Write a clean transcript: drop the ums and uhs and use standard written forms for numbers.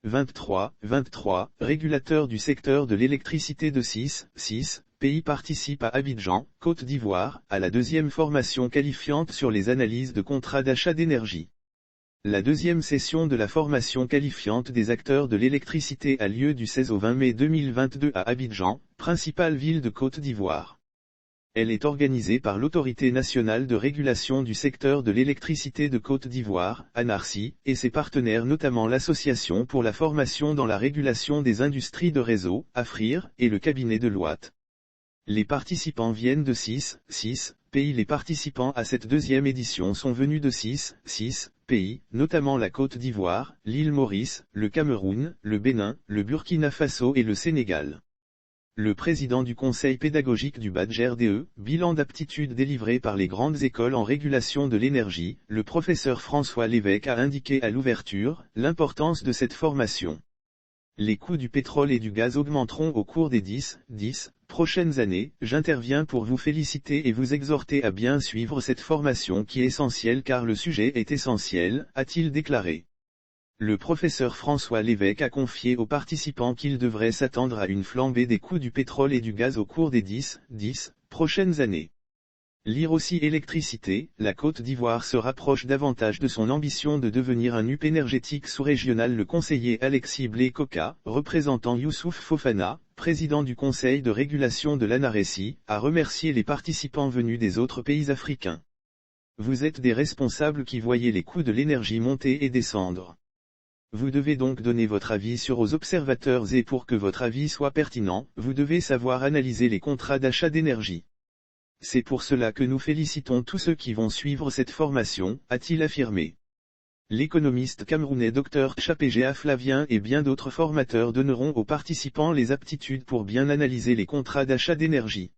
23, régulateur du secteur de l'électricité de 6 pays participe à Abidjan, Côte d'Ivoire, à la deuxième formation qualifiante sur les analyses de contrats d'achat d'énergie. La deuxième session de la formation qualifiante des acteurs de l'électricité a lieu du 16 au 20 mai 2022 à Abidjan, principale ville de Côte d'Ivoire. Elle est organisée par l'Autorité nationale de régulation du secteur de l'électricité de Côte d'Ivoire, ANARCI, et ses partenaires notamment l'Association pour la formation dans la régulation des industries de réseau, AFRIR, et le cabinet de Deloitte. Les participants viennent de 6 pays. Les participants à cette deuxième édition sont venus de 6 pays, notamment la Côte d'Ivoire, l'île Maurice, le Cameroun, le Bénin, le Burkina Faso et le Sénégal. Le président du conseil pédagogique du badge RDE, bilan d'aptitude délivré par les grandes écoles en régulation de l'énergie, le professeur François Lévesque a indiqué à l'ouverture l'importance de cette formation. Les coûts du pétrole et du gaz augmenteront au cours des 10 prochaines années. J'interviens pour vous féliciter et vous exhorter à bien suivre cette formation qui est essentielle car le sujet est essentiel, a-t-il déclaré. Le professeur François Lévesque a confié aux participants qu'ils devraient s'attendre à une flambée des coûts du pétrole et du gaz au cours des 10 prochaines années. Lire aussi électricité, la Côte d'Ivoire se rapproche davantage de son ambition de devenir un hub énergétique sous-régional. Le conseiller Alexis Blé-Coca, représentant Youssouf Fofana, président du conseil de régulation de l'ANARCI, a remercié les participants venus des autres pays africains. Vous êtes des responsables qui voyez les coûts de l'énergie monter et descendre. Vous devez donc donner votre avis sur aux observateurs et pour que votre avis soit pertinent, vous devez savoir analyser les contrats d'achat d'énergie. C'est pour cela que nous félicitons tous ceux qui vont suivre cette formation, a-t-il affirmé. L'économiste camerounais Dr Chapéja Flavien et bien d'autres formateurs donneront aux participants les aptitudes pour bien analyser les contrats d'achat d'énergie.